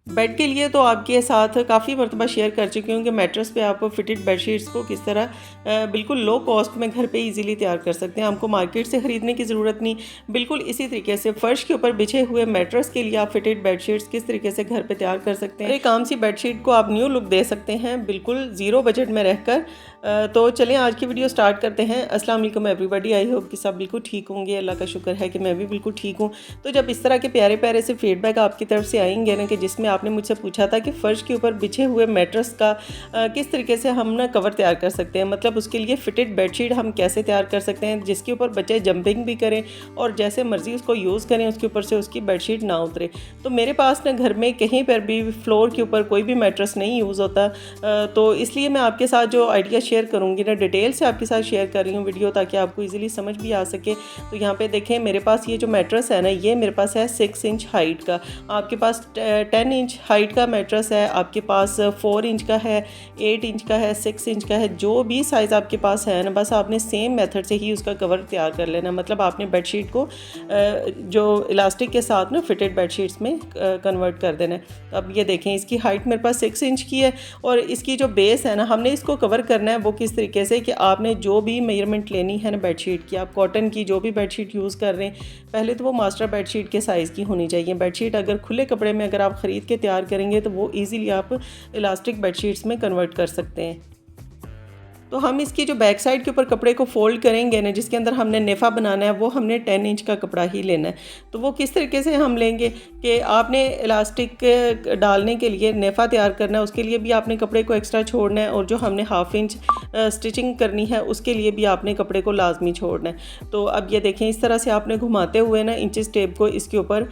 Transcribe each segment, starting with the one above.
Bed के लिए तो आपके साथ काफ़ी मरतबा शेयर कर चुकी हूँ कि मैट्रेस पे आप फिटेड बेडशीट्स को किस तरह बिल्कुल लो कॉस्ट में घर पे इजीली तैयार कर सकते हैं। आपको मार्केट से ख़रीदने की ज़रूरत नहीं। बिल्कुल इसी तरीके से फ़र्श के ऊपर बिछे हुए मैट्रेस के लिए आप फिटेड बेडशीट्स किस तरीके से घर पे तैयार कर सकते हैं। एक आम सी बेडशीट को आप न्यू लुक दे सकते हैं बिल्कुल ज़ीरो बजट में रहकर। तो चलें आज की वीडियो स्टार्ट करते हैं। अस्सलाम वालेकुम एवरीबॉडी, आई होप कि सब बिल्कुल ठीक होंगे। अल्लाह का शुक्र है कि मैं भी बिल्कुल ठीक हूँ। तो जब इस तरह के प्यारे प्यारे से फीडबैक आपकी तरफ से आएंगे ना कि जिसमें आपने मुझसे पूछा था कि फ़र्श के ऊपर बिछे हुए मैट्रेस का किस तरीके से हम ना कवर तैयार कर सकते हैं, मतलब उसके लिए फिटेड बेडशीट हम कैसे तैयार कर सकते हैं जिसके ऊपर बच्चे जंपिंग भी करें और जैसे मर्ज़ी उसको यूज़ करें, उसके ऊपर से उसकी बेडशीट ना उतरे। तो मेरे पास ना घर में कहीं पर भी फ्लोर के ऊपर कोई भी मैट्रेस नहीं यूज़ होता, तो इसलिए मैं आपके साथ जो आइडिया शेयर करूँगी ना डिटेल से आपके साथ शेयर कर रही हूँ वीडियो, ताकि आपको ईज़िली समझ भी आ सके। तो यहाँ पे देखें मेरे पास ये जो मैट्रेस है ना, ये मेरे पास है 6 इंच हाइट का। आपके पास 10 इंच हाइट का मैट्रेस है, आपके पास 4 इंच का है, 8 इंच का है, 6 इंच का है, जो भी साइज़ आपके पास है ना, बस आपने सेम मेथड से ही उसका कवर तैयार कर लेना। मतलब आपने बेडशीट को जो इलास्टिक के साथ ना फिटेड बेडशीट्स में कन्वर्ट कर देना है। अब ये देखें इसकी हाइट मेरे पास 6 इंच की है और इसकी जो बेस है ना, हमने इसको कवर करना है वो किस तरीके से कि आपने जो भी मेजरमेंट लेनी है ना बेडशीट की, आप कॉटन की जो भी बेडशीट यूज़ कर रहे हैं, पहले तो वो मास्टर बेडशीट के साइज़ की होनी चाहिए। बेडशीट अगर खुले कपड़े में अगर आप ख़रीद के तैयार करेंगे तो वो ईज़िली आप इलास्टिक बेडशीट्स में कन्वर्ट कर सकते हैं। तो हम इसकी जो बैक साइड के ऊपर कपड़े को फोल्ड करेंगे ना, जिसके अंदर हमने नेफ़ा बनाना है, वो हमने 10 इंच का कपड़ा ही लेना है। तो वो किस तरीके से हम लेंगे कि आपने इलास्टिक डालने के लिए नेफ़ा तैयार करना है, उसके लिए भी आपने कपड़े को एक्स्ट्रा छोड़ना है, और जो हमने हाफ इंच स्टिचिंग करनी है उसके लिए भी आपने कपड़े को लाजमी छोड़ना है। तो अब ये देखें इस तरह से आपने घुमाते हुए ना इंचेस टेप को इसके ऊपर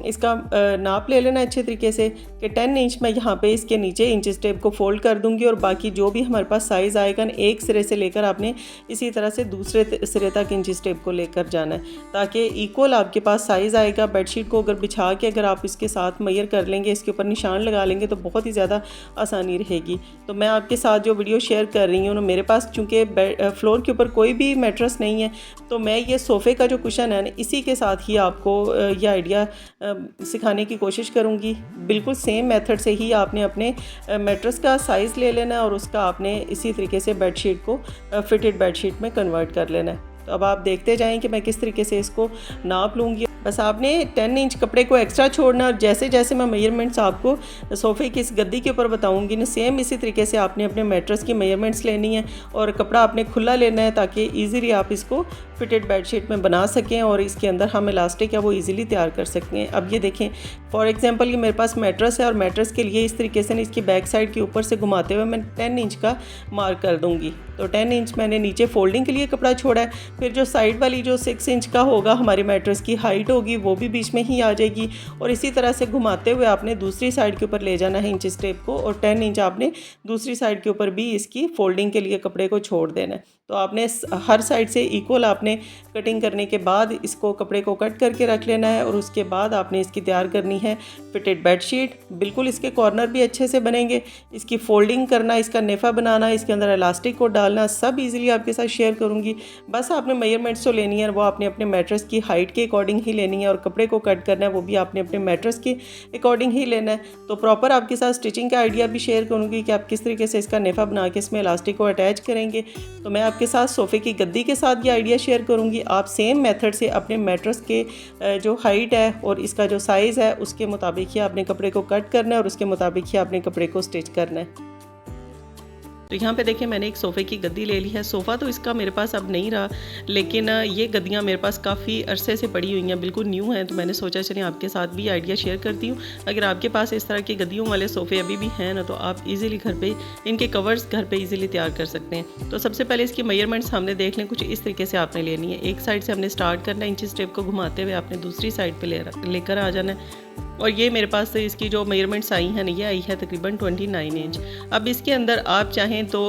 इसका नाप ले लेना अच्छे तरीके से कि 10 इंच मैं यहाँ पे इसके नीचे इंचेस टेप को फोल्ड कर दूँगी, और बाकी जो भी हमारे पास साइज़ आएगा ना, एक सिरे से लेकर आपने इसी तरह से दूसरे सिरे तक इंचेस टेप को लेकर जाना है, ताकि इक्वल आपके पास साइज़ आएगा। बेडशीट को अगर बिछा के अगर आप इसके साथ मेजर कर लेंगे, इसके ऊपर निशान लगा लेंगे, तो बहुत ही ज़्यादा आसानी रहेगी। तो मैं आपके साथ जो वीडियो शेयर कर रही हूँ ना, मेरे पास चूँकि फ्लोर के ऊपर कोई भी मैट्रेस नहीं है, तो मैं ये सोफ़े का जो कुशन है ना, इसी के साथ ही आपको यह आइडिया सिखाने की कोशिश करूँगी। बिल्कुल सेम मेथड से ही आपने अपने मैट्रेस का साइज़ ले लेना है और उसका आपने इसी तरीके से बेडशीट को फिटेड बेडशीट में कन्वर्ट कर लेना है। तो अब आप देखते जाएं कि मैं किस तरीके से इसको नाप लूँगी। बस आपने 10 इंच कपड़े को एक्स्ट्रा छोड़ना, और जैसे जैसे मैं मेजरमेंट्स आपको सोफ़े की इस गद्दी के ऊपर बताऊंगी ना, सेम इसी तरीके से आपने अपने मैट्रेस की मेजरमेंट्स लेनी है और कपड़ा आपने खुला लेना है, ताकि इजीली आप इसको फिटेड बेडशीट में बना सकें और इसके अंदर हम इलास्टिक है वो इजीली तैयार कर सकते हैं। अब ये देखें फॉर एग्जांपल ये मेरे पास मैट्रेस है, और मैट्रेस के लिए इस तरीके से इसकी बैक साइड के ऊपर से घुमाते हुए मैं 10 इंच का मार्क कर दूँगी। तो 10 इंच मैंने नीचे फोल्डिंग के लिए कपड़ा छोड़ा है। फिर जो साइड वाली जो 6 इंच का होगा हमारी मैट्रेस की हाइट होगी, वो भी बीच में ही आ जाएगी, और इसी तरह से घुमाते हुए आपने दूसरी साइड के ऊपर ले जाना है इंच स्टेप को, और 10 इंच आपने दूसरी साइड के ऊपर भी इसकी फोल्डिंग के लिए कपड़े को छोड़ देना है। तो आपने हर साइड से इक्वल आपने कटिंग करने के बाद इसको कपड़े को कट करके रख लेना है, और उसके बाद आपने इसकी तैयार करनी है फिटेड बेडशीट। बिल्कुल इसके कॉर्नर भी अच्छे से बनेंगे, इसकी फोल्डिंग करना, इसका नेफ़ा बनाना, इसके अंदर इलास्टिक को डालना, सब इजीली आपके साथ शेयर करूँगी। बस आपने मेजरमेंट्स जो लेनी है वो आपने अपने मैट्रेस की हाइट के अकॉर्डिंग ही लेनी है, और कपड़े को कट करना है वो भी आपने अपने मैट्रेस के अकॉर्डिंग ही लेना है। तो प्रॉपर आपके साथ स्टिचिंग का आइडिया भी शेयर करूँगी कि आप किस तरीके से इसका नेफ़ा बना के इसमें इलास्टिक को अटैच करेंगे। तो मैं आपके साथ सोफ़े की गद्दी के साथ ये आइडिया शेयर करूँगी। आप सेम मेथड से अपने मैट्रेस के जो हाइट है और इसका जो साइज़ है उसके मुताबिक ही आपने कपड़े को कट करना है, और उसके मुताबिक ही आपने कपड़े को स्टिच करना है। तो यहाँ पे देखिए मैंने एक सोफ़े की गद्दी ले ली है। सोफ़ा तो इसका मेरे पास अब नहीं रहा, लेकिन ये गद्दियाँ मेरे पास काफ़ी अरसे से पड़ी हुई हैं, बिल्कुल न्यू हैं। तो मैंने सोचा चलिए आपके साथ भी आइडिया शेयर करती हूँ। अगर आपके पास इस तरह के गद्दियों वाले सोफ़े अभी भी हैं ना, तो आप इजीली घर पे इनके कवर्स घर पे इजीली तैयार कर सकते हैं। तो सबसे पहले इसकी मेजरमेंट्स हमने देख लें, कुछ इस तरीके से आपने लेनी है। एक साइड से हमने स्टार्ट करना है, इंच स्टेप को घुमाते हुए आपने दूसरी साइड पर लेकर आ जाना है, और ये मेरे पास इसकी जो मेजरमेंट्स आई हैं ना, ये आई है तकरीबन 29 इंच। अब इसके अंदर आप चाहें तो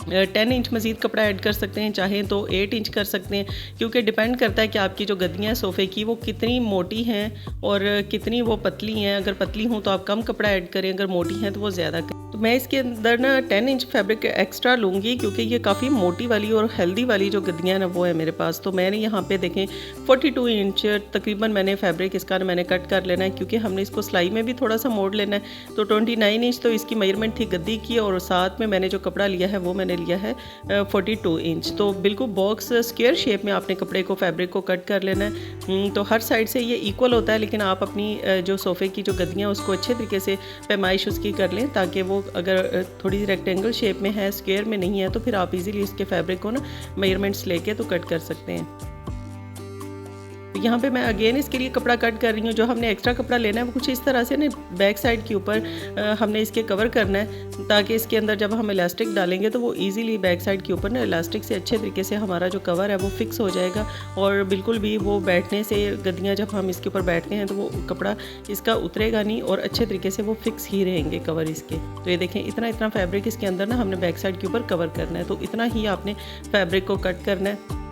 10 इंच मज़ीद कपड़ा ऐड कर सकते हैं, चाहें तो 8 इंच कर सकते हैं, क्योंकि डिपेंड करता है कि आपकी जो गद्दियाँ हैं सोफ़े की वो कितनी मोटी हैं और कितनी वो पतली हैं। अगर पतली हों तो आप कम कपड़ा ऐड करें, अगर मोटी हैं तो वो ज़्यादा करें। तो मैं इसके अंदर ना 10 इंच फैब्रिक एक्स्ट्रा लूँगी, क्योंकि ये काफ़ी मोटी वाली और हेल्दी वाली जो गद्दियाँ हैं ना वो है मेरे पास। तो मैंने यहाँ पे देखें 42 इंच तकरीबन मैंने फैब्रिक इसका मैंने कट कर लेना है, क्योंकि हमने इसको सिलाई में भी थोड़ा सा मोड़ लेना है। तो 29 इंच तो इसकी मेजरमेंट थी गद्दी की, और साथ में मैंने जो कपड़ा लिया है वो मैंने लिया है 42 इंच। तो बिल्कुल बॉक्स स्क्वायर शेप में आपने कपड़े को फैब्रिक को कट कर लेना है। तो हर साइड से ये इक्वल होता है, लेकिन आप अपनी जो सोफ़े की जो गद्दियाँ उसको अच्छे तरीके से पैमाइश उसकी कर लें, ताकि वो अगर थोड़ी रेक्टेंगल शेप में है, स्क्वायर में नहीं है, तो फिर आप इजीली इसके फैब्रिक को ना मेजरमेंट्स लेके तो कट कर सकते हैं। यहाँ पे मैं अगेन इसके लिए कपड़ा कट कर रही हूँ। जो हमने एक्स्ट्रा कपड़ा लेना है वो कुछ इस तरह से ना बैक साइड के ऊपर हमने इसके कवर करना है, ताकि इसके अंदर जब हम इलास्टिक डालेंगे तो वो इजीली बैक साइड के ऊपर ना इलास्टिक से अच्छे तरीके से हमारा जो कवर है वो फिक्स हो जाएगा, और बिल्कुल भी वो बैठने से गद्दियाँ जब हम इसके ऊपर बैठते हैं तो वो कपड़ा इसका उतरेगा नहीं, और अच्छे तरीके से वो फिक्स ही रहेंगे कवर इसके। तो ये देखें इतना इतना फैब्रिक इसके अंदर ना हमने बैक साइड के ऊपर कवर करना है, तो इतना ही आपने फैब्रिक को कट करना है।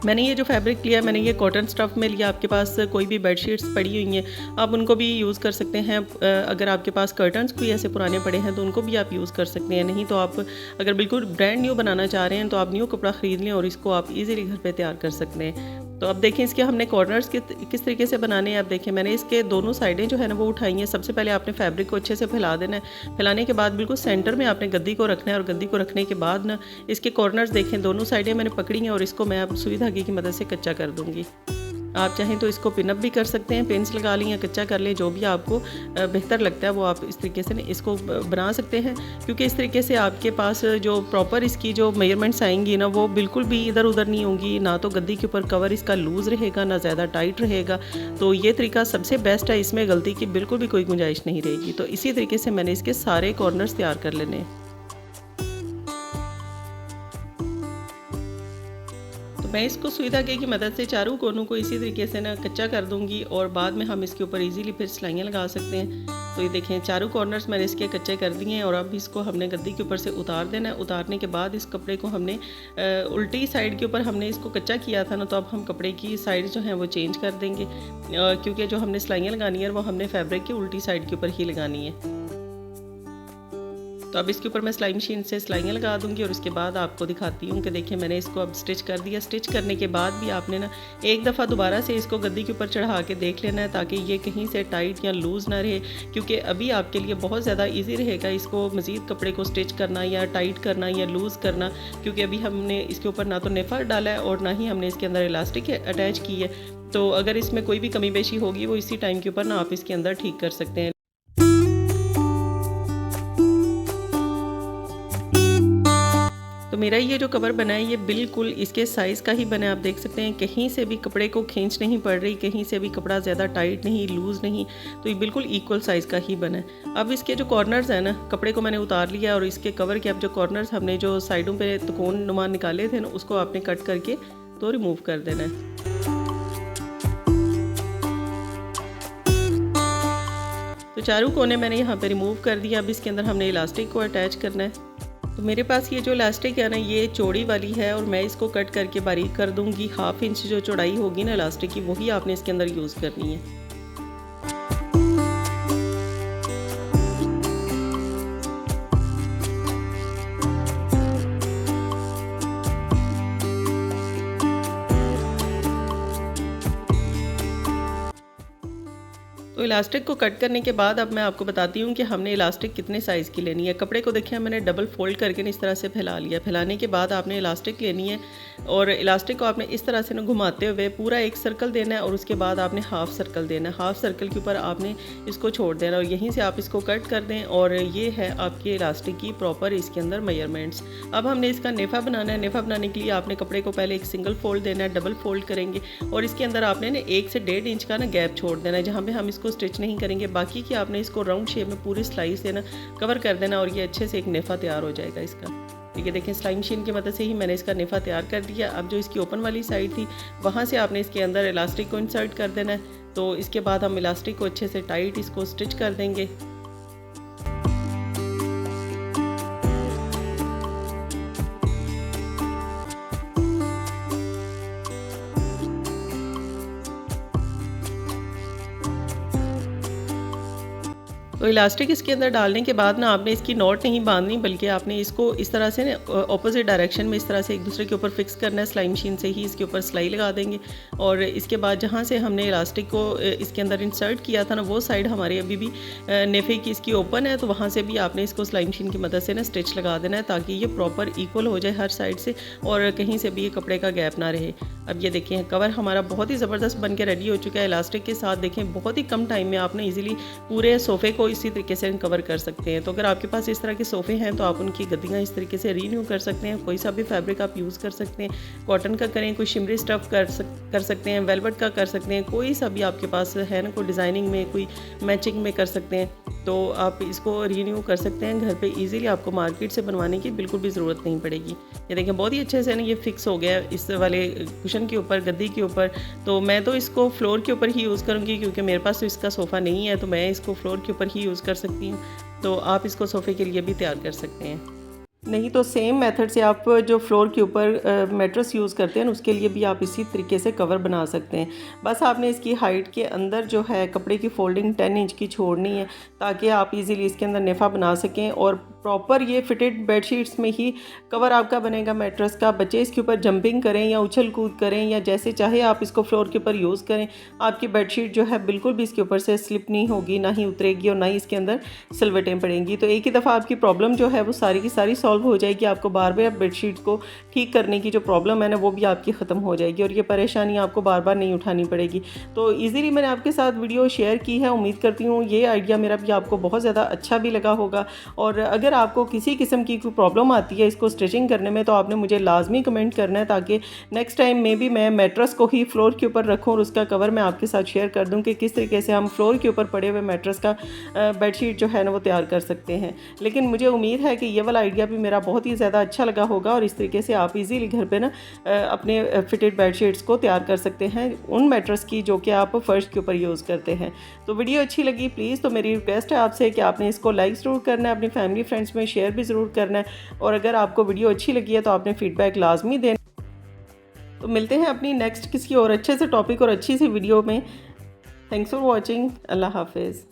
मैंने ये जो फैब्रिक लिया मैंने ये कॉटन स्टफ़ में लिया। आपके पास कोई भी बेडशीट्स पड़ी हुई हैं आप उनको भी यूज़ कर सकते हैं। अगर आपके पास कर्टन्स कोई ऐसे पुराने पड़े हैं तो उनको भी आप यूज़ कर सकते हैं। नहीं तो आप अगर बिल्कुल ब्रांड न्यू बनाना चाह रहे हैं तो आप न्यू कपड़ा ख़रीद लें और इसको आप इजीली घर पे तैयार कर सकते हैं। तो अब देखें इसके हमने कॉर्नर्स किस तरीके से बनाने हैं। आप देखें मैंने इसके दोनों साइडें जो है ना वो उठाई हैं। सबसे पहले आपने फैब्रिक को अच्छे से फैला देना है। फैलाने के बाद बिल्कुल सेंटर में आपने गद्दी को रखना है, और गद्दी को रखने के बाद ना इसके कॉर्नर्स देखें दोनों साइडें मैंने पकड़ी हैं, और इसको मैं अब सुई धागे की मदद से कच्चा कर दूँगी। आप चाहें तो इसको पिनअप भी कर सकते हैं, पिन्स लगा लें या कच्चा कर लें, जो भी आपको बेहतर लगता है वो आप इस तरीके से इसको बना सकते हैं। क्योंकि इस तरीके से आपके पास जो प्रॉपर इसकी जो मेजरमेंट्स आएंगी ना वो बिल्कुल भी इधर उधर नहीं होंगी। ना तो गद्दी के ऊपर कवर इसका लूज़ रहेगा, ना ज़्यादा टाइट रहेगा। तो ये तरीका सबसे बेस्ट है, इसमें गलती की बिल्कुल भी कोई गुंजाइश नहीं रहेगी। तो इसी तरीके से मैंने इसके सारे कॉर्नर्स तैयार कर लेने हैं। तो मैं इसको सुई धागे की मदद से चारों कोनों को इसी तरीके से ना कच्चा कर दूंगी, और बाद में हम इसके ऊपर इजीली फिर सिलाइयाँ लगा सकते हैं। तो ये देखें चारों कॉर्नर्स मैंने इसके कच्चे कर दिए हैं, और अब इसको हमने गद्दी के ऊपर से उतार देना है। उतारने के बाद इस कपड़े को हमने उल्टी साइड के ऊपर हमने इसको कच्चा किया था ना, तो अब हम कपड़े की साइड जो है वो चेंज कर देंगे, क्योंकि जो हमने सिलाइयाँ लगानी है वो हमने फैब्रिक की उल्टी साइड के ऊपर ही लगानी है। तो अब इसके ऊपर मैं सिलाई मशीन से सिलाइयाँ लगा दूंगी, और उसके बाद आपको दिखाती हूँ कि देखिए मैंने इसको अब स्टिच कर दिया। स्टिच करने के बाद भी आपने ना एक दफ़ा दोबारा से इसको गद्दी के ऊपर चढ़ा के देख लेना है, ताकि ये कहीं से टाइट या लूज़ ना रहे। क्योंकि अभी आपके लिए बहुत ज़्यादा ईजी रहेगा इसको मज़ीद कपड़े को स्टिच करना या टाइट करना या लूज़ करना, क्योंकि अभी हमने इसके ऊपर ना तो नेफा डाला है और ना ही हमने इसके अंदर इलास्टिक अटैच की है। तो अगर इसमें कोई भी कमी पेशी होगी वो इसी टाइम के ऊपर ना आप इसके अंदर ठीक कर सकते हैं। तो मेरा ये जो कवर बना है ये बिल्कुल इसके साइज़ का ही बना है। आप देख सकते हैं कहीं से भी कपड़े को खींच नहीं पड़ रही, कहीं से भी कपड़ा ज़्यादा टाइट नहीं, लूज़ नहीं। तो ये बिल्कुल इक्वल साइज़ का ही बना है। अब इसके जो कॉर्नर्स हैं ना, कपड़े को मैंने उतार लिया, और इसके कवर के अब जो कॉर्नर्स हमने जो साइडों पे त्रिकोण नुमा निकाले थे ना, उसको आपने कट करके तो रिमूव कर देना है। तो चारों कोने मैंने यहाँ पे रिमूव कर दिया। अब इसके अंदर हमने इलास्टिक को अटैच करना है। तो मेरे पास ये जो इलास्टिक है ना ये चौड़ी वाली है, और मैं इसको कट करके बारीक कर दूंगी। 1/2 इंच जो चौड़ाई होगी ना इलास्टिक की वही आपने इसके अंदर यूज़ करनी है। तो इलास्टिक को कट करने के बाद अब मैं आपको बताती हूँ कि हमने इलास्टिक कितने साइज़ की लेनी है। कपड़े को देखिए मैंने डबल फोल्ड करके इस तरह से फैला लिया। फैलाने के बाद आपने इलास्टिक लेनी है, और इलास्टिक को आपने इस तरह से ना घुमाते हुए पूरा एक सर्कल देना है, और उसके बाद आपने हाफ़ सर्कल देना है। हाफ़ सर्कल के ऊपर आपने इसको छोड़ देना, और यहीं से आप इसको कट कर दें। और ये है आपके इलास्टिक की प्रॉपर इसके अंदर मेजरमेंट्स। अब हमने इसका नेफा बनाना है। नेफा बनाने के लिए आपने कपड़े को पहले एक सिंगल फोल्ड देना है, डबल फोल्ड करेंगे, और इसके अंदर आपने ना 1 से 1.5 इंच का ना गैप छोड़ देना है, जहाँ पे हम इसको स्टिच नहीं करेंगे। बाकी की आपने इसको राउंड शेप में पूरी सिलाई से ना कवर कर देना, और ये अच्छे से एक नेफा तैयार हो जाएगा इसका। ठीक है, देखें सिलाई मशीन की मदद से ही मैंने इसका नेफा तैयार कर दिया। अब जो इसकी ओपन वाली साइड थी वहाँ से आपने इसके अंदर इलास्टिक को इंसर्ट कर देना है। तो इसके बाद हम इलास्टिक को अच्छे से टाइट इसको स्टिच कर देंगे। तो इलास्टिक इसके अंदर डालने के बाद ना आपने इसकी नॉट नहीं बांधनी, बल्कि आपने इसको इस तरह से ना ऑपोजिट डायरेक्शन में इस तरह से एक दूसरे के ऊपर फिक्स करना है। सिलाई मशीन से ही इसके ऊपर सिलाई लगा देंगे और इसके बाद जहाँ से हमने इलास्टिक को इसके अंदर इंसर्ट किया था ना, वो साइड हमारी अभी भी नेफे की इसकी ओपन है, तो वहाँ से भी आपने इसको सिलाई मशीन की मदद से ना स्टिच लगा देना है ताकि ये प्रॉपर इक्वल हो जाए हर साइड से और कहीं से भी ये कपड़े का गैप ना रहे। अब ये देखें कवर हमारा बहुत ही ज़बरदस्त बन के रेडी हो चुका है। इलास्टिक के साथ देखें बहुत ही कम टाइम में आपने इजीली पूरे सोफ़े को इसी तरीके से कवर कर सकते हैं। तो अगर आपके पास इस तरह के सोफ़े हैं तो आप उनकी गद्दियाँ इस तरीके से रीन्यू कर सकते हैं। कोई सा भी फैब्रिक आप यूज़ कर सकते हैं, कॉटन का करें, कोई शिमरी स्टफ़ कर सकते हैं, वेलवेट का कर सकते हैं, कोई सा भी आपके पास है ना, कोई डिज़ाइनिंग में, कोई मैचिंग में कर सकते हैं, तो आप इसको रीन्यू कर सकते हैं घर पे इजीली। आपको मार्केट से बनवाने की बिल्कुल भी ज़रूरत नहीं पड़ेगी। ये देखें बहुत ही अच्छे से ना ये फिक्स हो गया इस वाले कुशन के ऊपर, गद्दी के ऊपर। तो मैं तो इसको फ्लोर के ऊपर ही यूज़ करूँगी क्योंकि मेरे पास तो इसका सोफ़ा नहीं है, तो मैं इसको फ्लोर के ऊपर ही यूज़ कर सकती हूँ। तो आप इसको सोफ़े के लिए भी तैयार कर सकते हैं। नहीं तो सेम मेथड से आप जो फ्लोर के ऊपर मैट्रेस यूज़ करते हैं उसके लिए भी आप इसी तरीके से कवर बना सकते हैं। बस आपने इसकी हाइट के अंदर जो है कपड़े की फोल्डिंग 10 इंच की छोड़नी है ताकि आप इजीली इसके अंदर नेफा बना सकें और प्रॉपर ये फिटेड बेडशीट्स में ही कवर आपका बनेगा मैट्रेस का। बच्चे इसके ऊपर जंपिंग करें या उछल कूद करें या जैसे चाहे आप इसको फ्लोर के ऊपर यूज़ करें, आपकी बेडशीट जो है बिल्कुल भी इसके ऊपर से स्लिप नहीं होगी, ना ही उतरेगी और ना ही इसके अंदर सिलवटें पड़ेंगी। तो एक ही दफ़ा आपकी प्रॉब्लम जो है वो सारी की सारी सॉल्व हो जाएगी। आपको बार बार बेडशीट को ठीक करने की जो प्रॉब्लम है ना वो भी आपकी ख़त्म हो जाएगी और ये परेशानी आपको बार बार नहीं उठानी पड़ेगी। तो ईज़िली मैंने आपके साथ वीडियो शेयर की है। उम्मीद करती हूँ ये आइडिया मेरा भी आपको बहुत ज़्यादा अच्छा भी लगा होगा। और अगर आपको किसी किस्म की कोई प्रॉब्लम आती है इसको स्टिचिंग करने में तो आपने मुझे लाजमी कमेंट करना है ताकि नेक्स्ट टाइम में भी मैं मैट्रेस को ही फ्लोर के ऊपर रखूँ और उसका कवर मैं आपके साथ शेयर कर दूँ कि किस तरीके से हम फ्लोर के ऊपर पड़े हुए मैट्रेस का बेडशीट जो है ना वो तैयार कर सकते हैं। लेकिन मुझे उम्मीद है कि ये वाला आइडिया भी मेरा बहुत ही ज़्यादा अच्छा लगा होगा और इस तरीके से आप इजीली घर पे ना अपने फिटेड बेडशीट्स को तैयार कर सकते हैं उन मैट्रेस की जो कि आप फर्श के ऊपर यूज़ करते हैं। तो वीडियो अच्छी लगी प्लीज़ तो मेरी रिक्वेस्ट है आपसे कि आपने इसको लाइक ज़रूर करना है, अपनी फैमिली फ्रेंड्स में शेयर भी ज़रूर करना है और अगर आपको वीडियो अच्छी लगी है तो आपने फीडबैक लाजमी देना। तो मिलते हैं अपनी नेक्स्ट किसी और अच्छे से टॉपिक और अच्छी सी वीडियो में। Thanks for watching. अल्लाह हाफिज़।